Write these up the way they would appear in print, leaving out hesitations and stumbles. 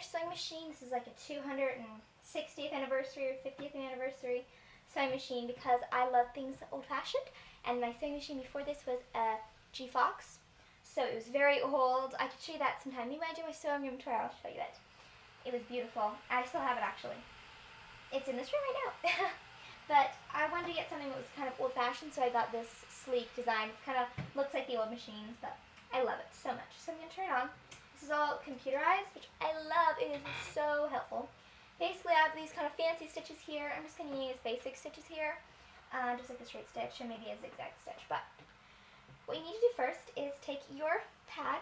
sewing machine. This is like a 260th anniversary or 50th anniversary sewing machine because I love things old-fashioned. And my sewing machine before this was a G Fox, so it was very old. I could show you that sometime. Maybe when I do my sewing room tour, I'll show you it. It was beautiful. I still have it actually. It's in this room right now. But I wanted to get something that was kind of old-fashioned, so I got this sleek design. It kind of looks like the old machines, but I love it so much. So I'm going to turn it on. This is all computerized, which I love. It is so helpful. Basically, I have these kind of fancy stitches here. I'm just going to use basic stitches here, just like the straight stitch and maybe a zigzag stitch. But what you need to do first is take your pad.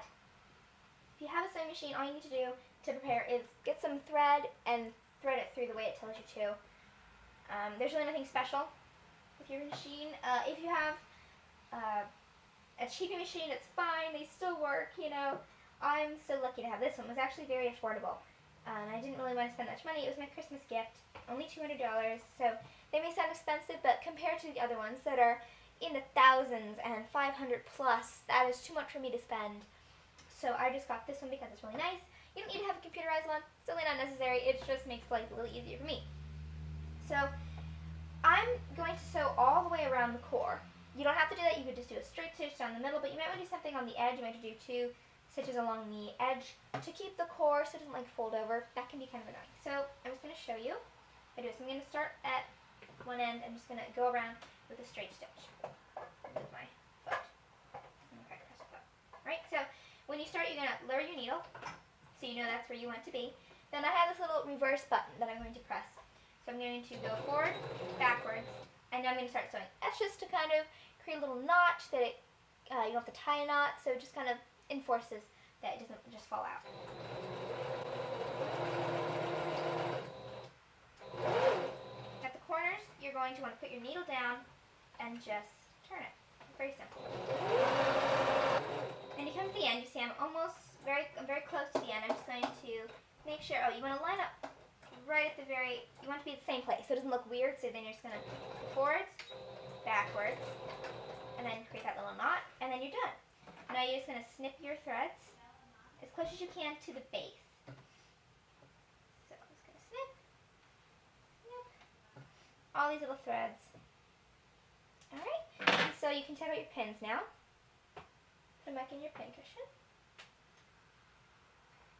If you have a sewing machine, all you need to do to prepare is get some thread and thread it through the way it tells you to. There's really nothing special with your machine. If you have a cheapy machine, it's fine. They still work, you know. I'm so lucky to have this one. It was actually very affordable. I didn't really want to spend much money. It was my Christmas gift, only $200. So they may sound expensive, but compared to the other ones that are in the thousands and 500 plus, that is too much for me to spend. So I just got this one because it's really nice. You don't need to have a computerized one. It's really not necessary. It just makes life a little easier for me. So I'm going to sew all the way around the core. You don't have to do that. You could just do a straight stitch down the middle, but you might want to do something on the edge. You might have to do 2 stitches along the edge to keep the core so it doesn't like fold over. That can be kind of annoying. So I'm just going to show you how to do this. I'm going to start at one end. I'm just going to go around with a straight stitch with my foot. Okay, press the foot. Right, so when you start, you're going to lower your needle so you know that's where you want to be. Then I have this little reverse button that I'm going to press. So I'm going to go forward, backwards, and now I'm going to start sewing. That's just to kind of create a little notch that it, you don't have to tie a knot, so it just kind of enforces that it doesn't just fall out. At the corners, you're going to want to put your needle down and just turn it. Very simple. And you come to the end, you see I'm very close to the end. I'm just going to make sure, you want to line up right at the you want to be at the same place so it doesn't look weird, so then you're just going to forwards, backwards, and then create that little knot, and then you're done. Now you're just going to snip your threads as close as you can to the base. So I'm just going to snip, all these little threads. Alright, and so you can take out your pins now. Put them back in your pin cushion.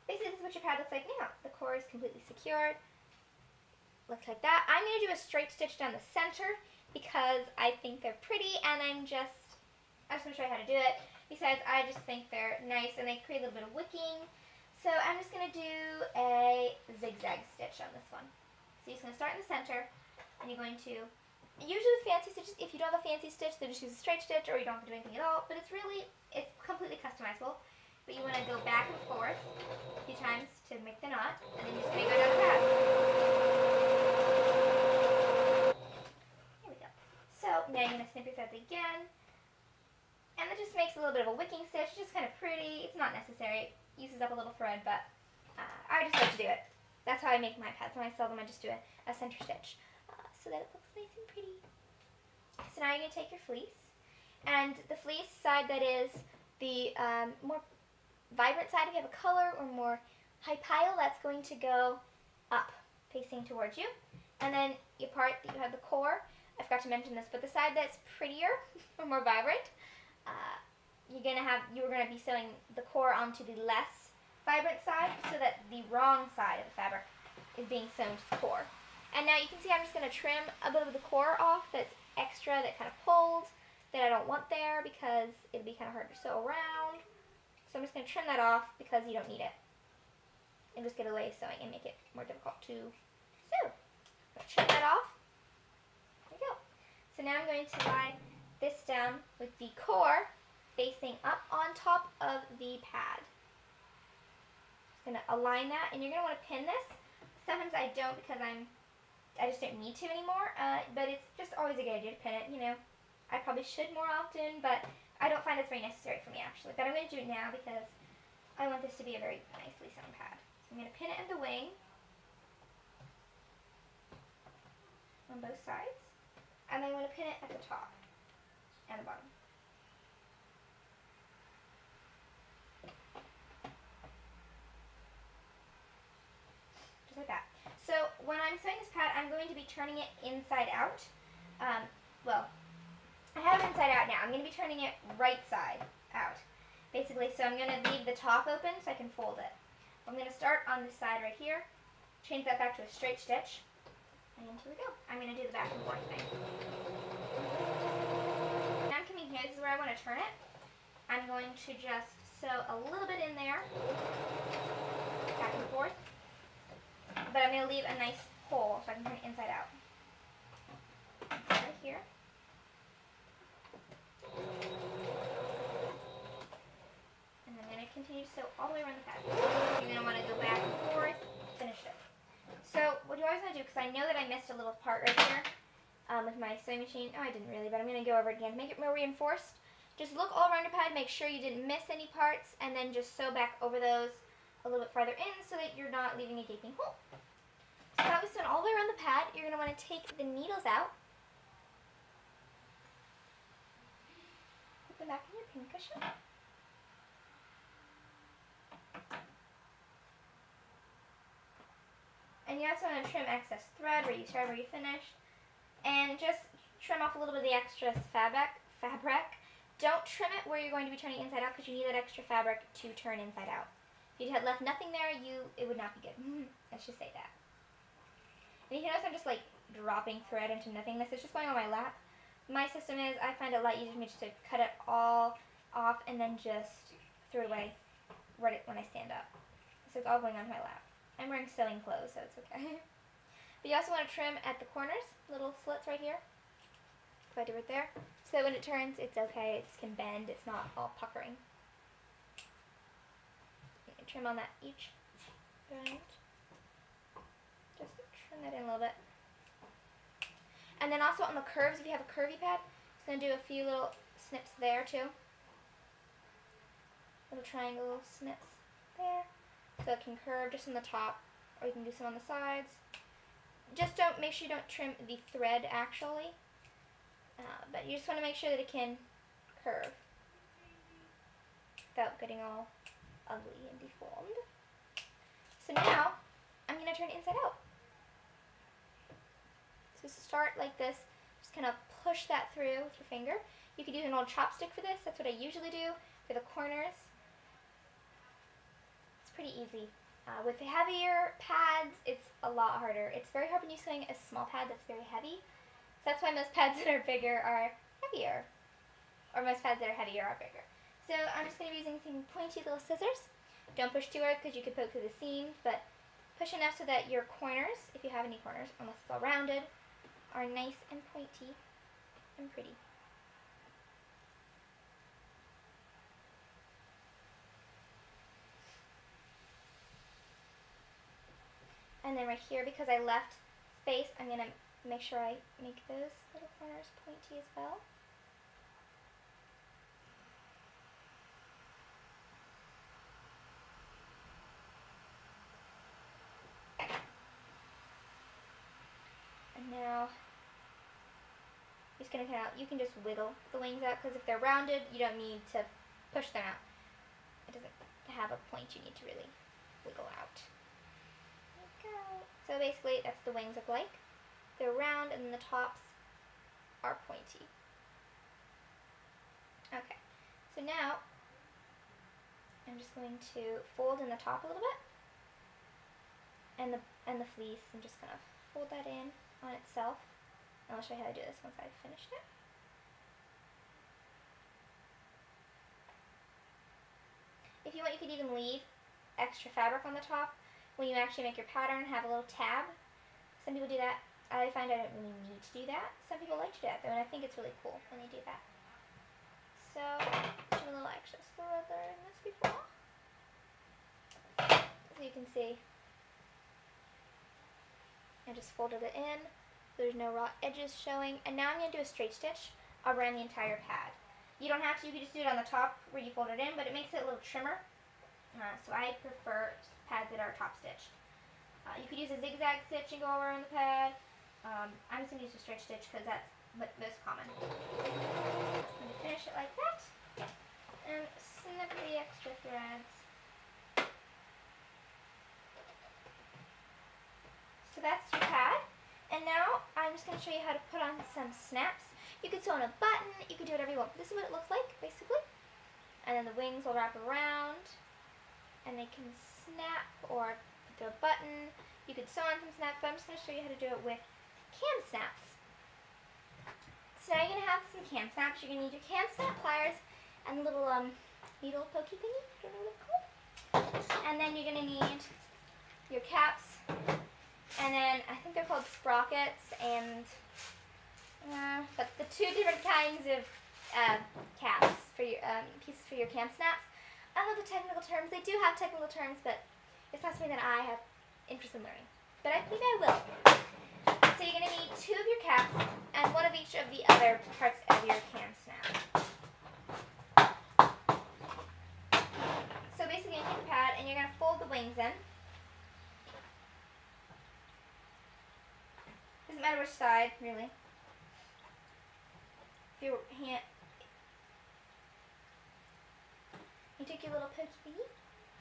Basically, this is what your pad looks like now. The core is completely secured. Looks like that. I'm going to do a straight stitch down the center because I think they're pretty, and I just want to show you how to do it. Besides, I just think they're nice and they create a little bit of wicking. So I'm just going to do a zigzag stitch on this one. So you're just going to start in the center, and you're going to, usually with fancy stitches, if you don't have a fancy stitch, then just use a straight stitch, or you don't have to do anything at all. But it's completely customizable. But you want to go back and forth a few times to make the knot, and then you're just going to go down the pad. Here we go. So now you're going to snip your threads again, and that just makes a little bit of a wicking stitch, just kind of pretty. It's not necessary. It uses up a little thread, but I just like to do it. That's how I make my pads. When I sell them, I just do a center stitch so that it looks nice and pretty. So now you're going to take your fleece, and the fleece side that is the more vibrant side, if you have a color, or more high pile, that's going to go up, facing towards you. And then your part that you have the core, I forgot to mention this, but the side that's prettier or more vibrant, you were going to be sewing the core onto the less vibrant side, so that the wrong side of the fabric is being sewn to the core. And now you can see I'm just going to trim a bit of the core off that's extra, that kind of pulled, that I don't want there because it'd be kind of hard to sew around. So I'm just going to trim that off because you don't need it. And just get away sewing and make it more difficult to sew. Trim that off. There we go. So now I'm going to lie this down with the core facing up on top of the pad. Just going to align that, and you're going to want to pin this. Sometimes I don't because I just don't need to anymore, but it's just always a good idea to pin it. You know, I probably should more often, but I don't find it's very necessary for me actually. But I'm going to do it now because I want this to be a very nicely sewn pad. So I'm going to pin it in the wing on both sides, and then I'm going to pin it at the top and the bottom. when I'm sewing this pad, I'm going to be turning it inside out. Well, I have it inside out now. I'm going to be turning it right side out, basically. So I'm going to leave the top open so I can fold it. I'm going to start on this side right here, change that back to a straight stitch, and here we go. I'm going to do the back and forth thing. Now I'm coming here. This is where I want to turn it. I'm going to just sew a little bit in there, back and forth, but I'm going to leave a nice hole so I can turn it inside out. Right here. And I'm going to continue to sew all the way around the pad. You're going to want to go back and forth, finish it. So what you always want to do, because I know that I missed a little part right here with my sewing machine. Oh, I didn't really, but I'm going to go over it again to make it more reinforced. Just look all around your pad, make sure you didn't miss any parts, and then just sew back over those a little bit farther in so that you're not leaving a gaping hole. So that was sewn all the way around the pad. You're going to want to take the needles out. Put them back in your pincushion. And you also want to trim excess thread where you started, where you finished. And just trim off a little bit of the extra fabric. Don't trim it where you're going to be turning inside out because you need that extra fabric to turn inside out. If you had left nothing there, it would not be good. Let's just say that. And you can notice I'm just like dropping thread into nothingness. It's just going on my lap. My system is, I find it a lot easier for me just to cut it all off and then just throw it away right when I stand up. So it's all going on my lap. I'm wearing sewing clothes, so it's okay. But you also want to trim at the corners, little slits right here. If I do it there. So that when it turns, it's okay, it can bend, it's not all puckering. Trim on that each. Right. Just trim that in a little bit. And then also on the curves, if you have a curvy pad, it's going to do a few little snips there too. Little triangle snips there. So it can curve just on the top, or you can do some on the sides. Just make sure you don't trim the thread actually, but you just want to make sure that it can curve without getting all ugly and deformed. So now, I'm going to turn it inside out. So start like this, just kind of push that through with your finger. You could use an old chopstick for this, that's what I usually do for the corners. It's pretty easy. With the heavier pads, it's a lot harder. It's very hard when you're sewing a small pad that's very heavy. So that's why most pads that are bigger are heavier. Or most pads that are heavier are bigger. So I'm just going to be using some pointy little scissors. Don't push too hard because you could poke through the seams, but push enough so that your corners, if you have any corners, unless it's all rounded, are nice and pointy and pretty. And then right here, because I left space, I'm going to make sure I make those little corners pointy as well. And now, just going to you can just wiggle the wings out, because if they're rounded, you don't need to push them out. It doesn't have a point you need to really wiggle out. There we go. So basically, that's the wings look like. They're round, and then the tops are pointy. Okay, so now, I'm just going to fold in the top a little bit, and the fleece, and just kind of fold that in on itself. And I'll show you how to do this once I've finished it. If you want, you could even leave extra fabric on the top when you actually make your pattern, have a little tab. Some people do that. I find I don't really need to do that. Some people like to do that though, and I think it's really cool when they do that. So, there's a little extra thread there in this before. So you can see, I just folded it in. There's no raw edges showing. And now I'm going to do a straight stitch around the entire pad. You don't have to, you can just do it on the top where you fold it in, but it makes it a little trimmer. So I prefer pads that are top stitched. You could use a zigzag stitch and go around the pad. I'm just going to use a straight stitch because that's most common. I'm going to finish it like that. And snip the extra threads. So So that's your pad. And now I'm just going to show you how to put on some snaps. You could sew on a button, you could do whatever you want. This is what it looks like, basically. And then the wings will wrap around, and they can snap or put through a button. You could sew on some snaps, but I'm just going to show you how to do it with cam snaps. So now you're going to have some cam snaps. You're going to need your cam snap pliers and a little needle pokey thingy. I don't know what it's called. And then you're going to need your caps, and then I think they're called sprockets, and but the two different kinds of caps for your pieces for your cam snaps. I don't know the technical terms. They do have technical terms, but it's not something that I have interest in learning. But I think I will. So you're going to need two of your caps and one of each of the other parts of your cam snap. So basically, you take the pad and you're going to fold the wings in. Doesn't matter which side, really. Your hand. You take your little pokey thingy.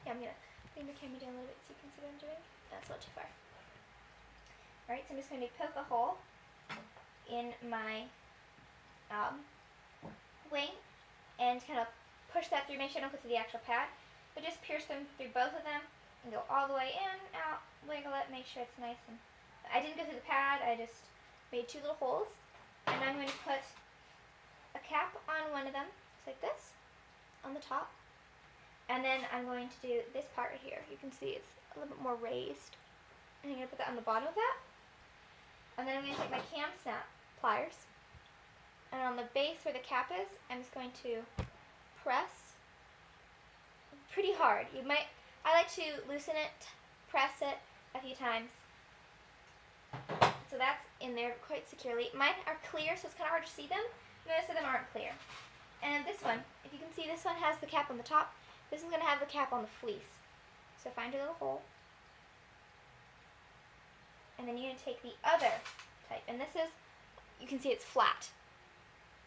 Yeah, I'm gonna bring the camera down a little bit so you can see what I'm doing. That's not too far. Alright, so I'm just going to poke a hole in my wing and kind of push that through. Make sure I don't go through the actual pad, but just pierce them through both of them and go all the way in, out, wiggle it, make sure it's nice. And I didn't go through the pad, I just made two little holes, and I'm going to put a cap on one of them, just like this, on the top. And then I'm going to do this part right here. You can see it's a little bit more raised. And I'm going to put that on the bottom of that. And then I'm going to take my cam snap pliers. And on the base where the cap is, I'm just going to press pretty hard. I like to loosen it, press it a few times. So that's in there quite securely. Mine are clear, so it's kind of hard to see them. Most of them aren't clear. And this one, if you can see, this one has the cap on the top. This is going to have the cap on the fleece. So find your little hole. And then you're going to take the other type. And this is, you can see it's flat.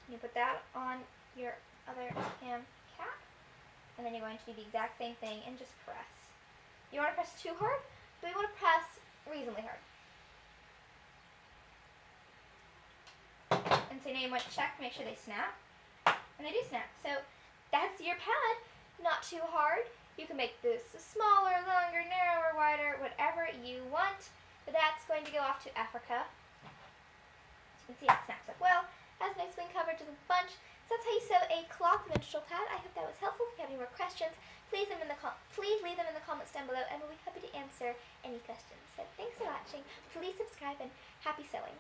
You put that on your other cam cap. And then you're going to do the exact same thing and just press. You don't want to press too hard, but you want to press reasonably hard. And so now you want to check to make sure they snap. And they do snap. So that's your pad. Not too hard. You can make this smaller, longer, narrower, wider, whatever you want. But that's going to go off to Africa. As you can see, it snaps up well. Has nice wing coverage and a bunch. So that's how you sew a cloth menstrual pad. I hope that was helpful. If you have any more questions, please leave them in the comments down below, and we'll be happy to answer any questions. So thanks for watching. Please subscribe, and happy sewing.